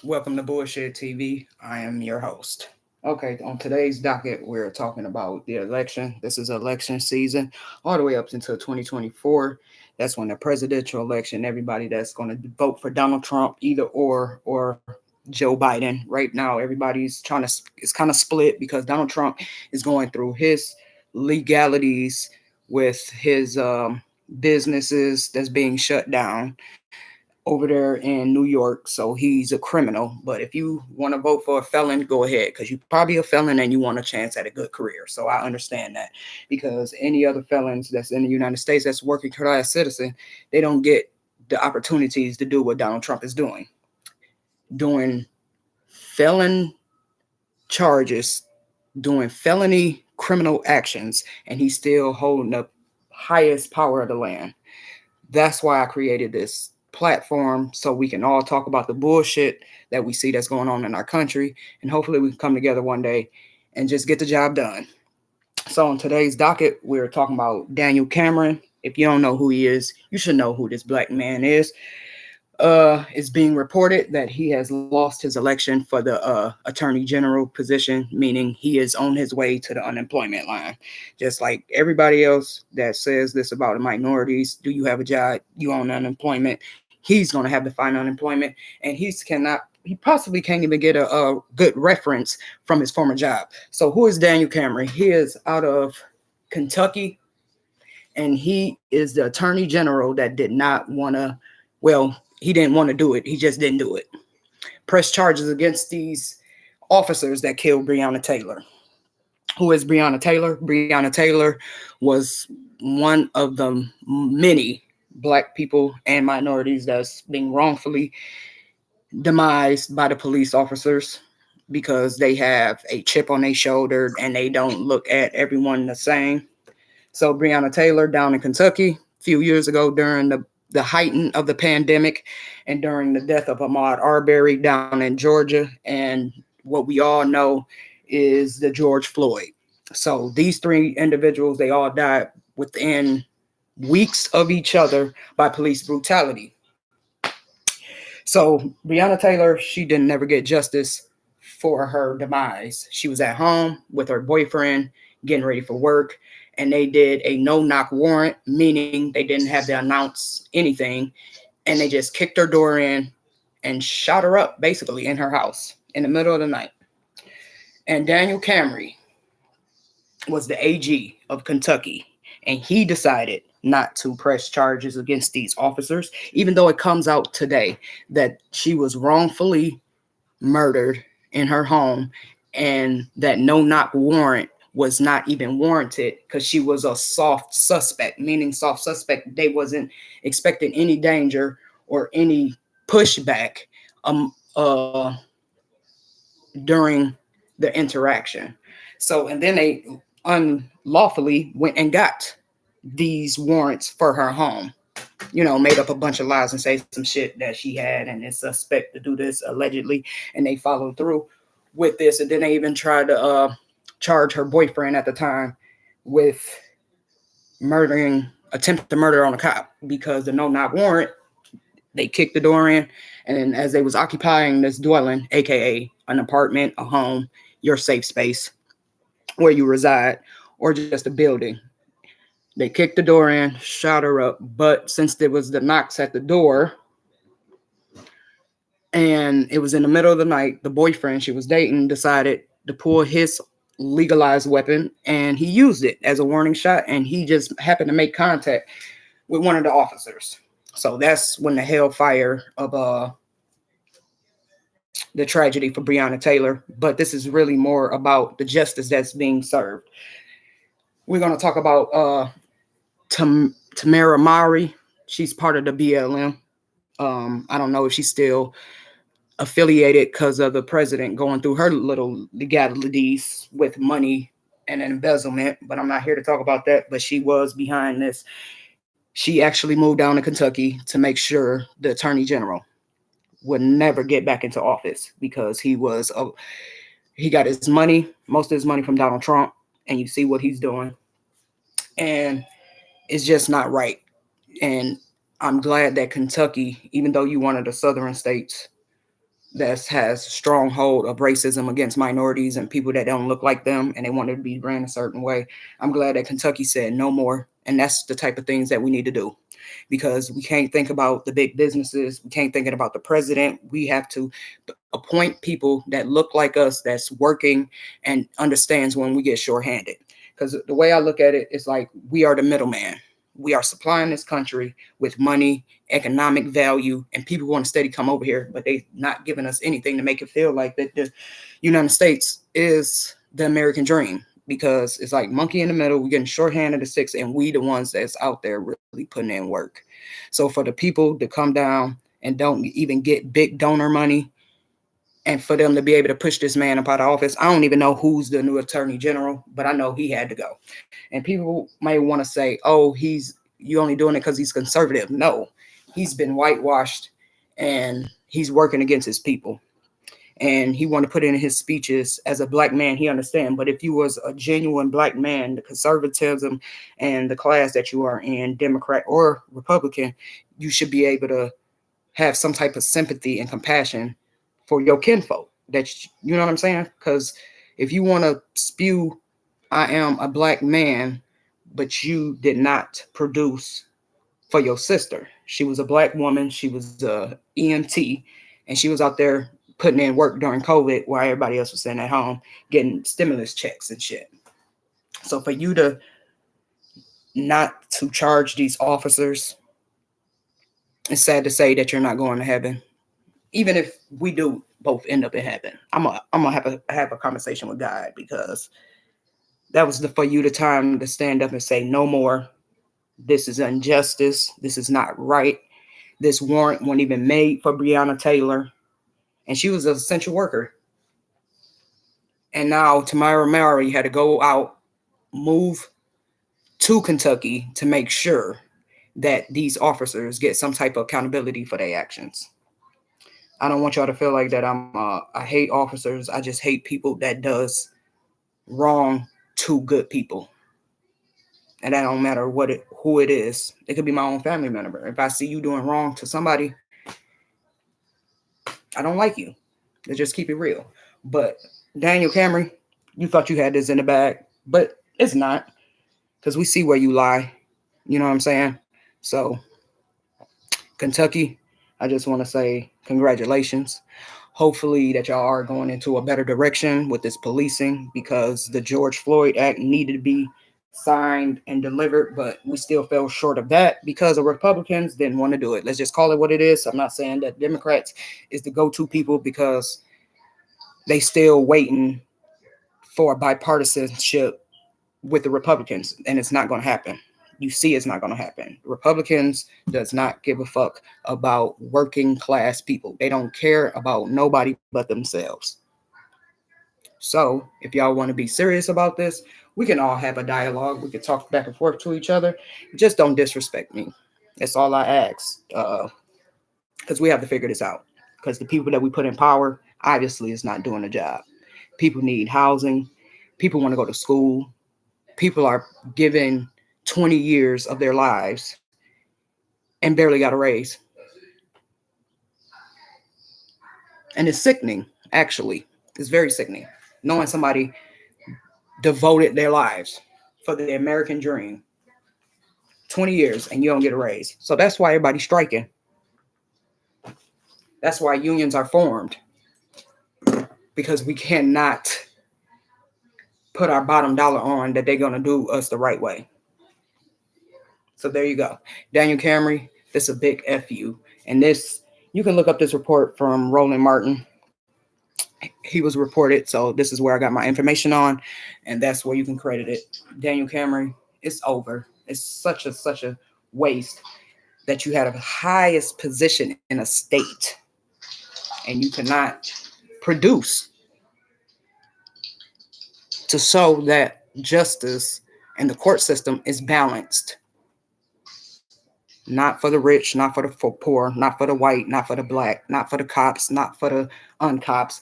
Welcome to Bullshit TV. I am your host. Okay, on today's docket, we're talking about the election. This is election season, all the way up until 2024. That's when the presidential election, everybody that's going to vote for Donald Trump, either or Joe Biden. Right now, everybody's it's kind of split because Donald Trump is going through his legalities with his businesses that's being shut down over there in New York, so he's a criminal. But if you want to vote for a felon, go ahead, because you're probably a felon and you want a chance at a good career. So I understand that, because any other felons that's in the United States that's working class citizen, they don't get the opportunities to do what Donald Trump is doing felon charges, doing felony criminal actions, and he's still holding the highest power of the land. That's why I created this platform, so we can all talk about the bullshit that we see that's going on in our country, and hopefully we can come together one day and just get the job done. So on today's docket, we're talking about Daniel Cameron. If you don't know who he is, you should know who this black man is. It's being reported that he has lost his election for the attorney general position, meaning he is on his way to the unemployment line. Just like everybody else that says this about the minorities, do you have a job? You on unemployment? He's going to have to find unemployment, and he possibly can't even get a good reference from his former job. So who is Daniel Cameron? He is out of Kentucky, and he is the attorney general that did not want to, well, he didn't want to do it. He just didn't do it. Press charges against these officers that killed Breonna Taylor. Who is Breonna Taylor? Breonna Taylor was one of the many black people and minorities that's being wrongfully demised by the police officers because they have a chip on their shoulder and they don't look at everyone the same. So Breonna Taylor down in Kentucky a few years ago during the heighten of the pandemic and during the death of Ahmaud Arbery down in Georgia, and what we all know is the George Floyd. So these three individuals, they all died within weeks of each other by police brutality. So Breonna Taylor, she didn't never get justice for her demise. She was at home with her boyfriend getting ready for work, and they did a no-knock warrant, meaning they didn't have to announce anything, and they just kicked her door in and shot her up basically in her house in the middle of the night. And Daniel Cameron was the AG of Kentucky, and he decided not to press charges against these officers, even though it comes out today that she was wrongfully murdered in her home and that no knock warrant was not even warranted because she was a soft suspect, meaning soft suspect. They wasn't expecting any danger or any pushback during the interaction. So, and then they unlawfully went and got these warrants for her home. Made up a bunch of lies and say some shit that she had and is suspect to do this allegedly, and they followed through with this. And then they even tried to charge her boyfriend at the time with attempt to murder on a cop because the no knock warrant, they kicked the door in, and as they was occupying this dwelling, aka an apartment, a home, your safe space where you reside, or just a building, they kicked the door in, shot her up. But since there was the knocks at the door and it was in the middle of the night, the boyfriend she was dating decided to pull his legalized weapon, and he used it as a warning shot, and he just happened to make contact with one of the officers. So that's when the hellfire of the tragedy for Breonna Taylor. But this is really more about the justice that's being served. We're going to talk about Tamara Mowry. She's part of the BLM. I don't know if she's still affiliated because of the president going through her little legalities with money and embezzlement, but I'm not here to talk about that. But she was behind this. She actually moved down to Kentucky to make sure the attorney general would never get back into office because he got his money, most of his money from Donald Trump, and you see what he's doing, and it's just not right. And I'm glad that Kentucky, even though you one of the southern states, that has stronghold of racism against minorities and people that don't look like them and they want to be ran a certain way. I'm glad that Kentucky said no more. And that's the type of things that we need to do, because we can't think about the big businesses. We can't think about the president. We have to appoint people that look like us, that's working and understands when we get shorthanded. Because the way I look at it is like we are the middleman. We are supplying this country with money, economic value, and people want to steady come over here, but they not giving us anything to make it feel like that the United States is the American dream. Because it's like monkey in the middle, we're getting shorthanded at six, and we the ones that's out there really putting in work. So for the people to come down and don't even get big donor money, and for them to be able to push this man up out of office, I don't even know who's the new attorney general, but I know he had to go. And people might want to say, "Oh, you only doing it because he's conservative." No, he's been whitewashed, and he's working against his people. And he want to put in his speeches as a black man, he understand. But if you was a genuine black man, the conservatism and the class that you are in, Democrat or Republican, you should be able to have some type of sympathy and compassion for your kinfolk. You know what I'm saying? Because if you want to spew, "I am a black man," but you did not produce for your sister. She was a black woman. She was a EMT, and she was out there putting in work during COVID while everybody else was sitting at home getting stimulus checks and shit. So for you to not to charge these officers, it's sad to say that you're not going to heaven. Even if we do both end up in heaven, I'm gonna have a conversation with God, because that was for you the time to stand up and say no more. This is injustice. This is not right. This warrant wasn't even made for Breonna Taylor, and she was an essential worker. And now Tamira Mowry had to go out, move to Kentucky to make sure that these officers get some type of accountability for their actions. I don't want y'all to feel like that I hate officers. I just hate people that does wrong to good people. And that don't matter who it is. It could be my own family member. If I see you doing wrong to somebody, I don't like you. Let's just keep it real. But Daniel Cameron, you thought you had this in the bag, but it's not, because we see where you lie. You know what I'm saying? So, Kentucky, I just want to say congratulations. Hopefully that y'all are going into a better direction with this policing, because the George Floyd Act needed to be signed and delivered, but we still fell short of that because the Republicans didn't want to do it. Let's just call it what it is. I'm not saying that Democrats is the go-to people, because they still waiting for bipartisanship with the Republicans, and it's not going to happen. You see, it's not going to happen. Republicans does not give a fuck about working class people. They don't care about nobody but themselves. So if y'all want to be serious about this, we can all have a dialogue. We can talk back and forth to each other. Just don't disrespect me. That's all I ask. Because we have to figure this out. Because the people that we put in power obviously is not doing the job. People need housing. People want to go to school. People are giving 20 years of their lives and barely got a raise. And it's sickening, actually. It's very sickening. Knowing somebody devoted their lives for the American dream, 20 years, and you don't get a raise. So that's why everybody's striking. That's why unions are formed. Because we cannot put our bottom dollar on that they're going to do us the right way. So there you go. Daniel Cameron, this is a big FU. And this, you can look up this report from Roland Martin. He was reported, so this is where I got my information on, and that's where you can credit it. Daniel Cameron, it's over. It's such a waste that you had the highest position in a state and you cannot produce to show that justice and the court system is balanced. Not for the rich, not for the poor, not for the white, not for the black, not for the cops, not for the uncops.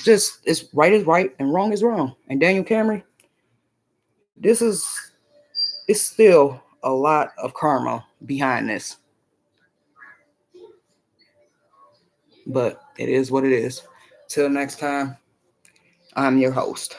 Just it's right and wrong is wrong. And Daniel Cameron, it's still a lot of karma behind this. But it is what it is. Till next time, I'm your host.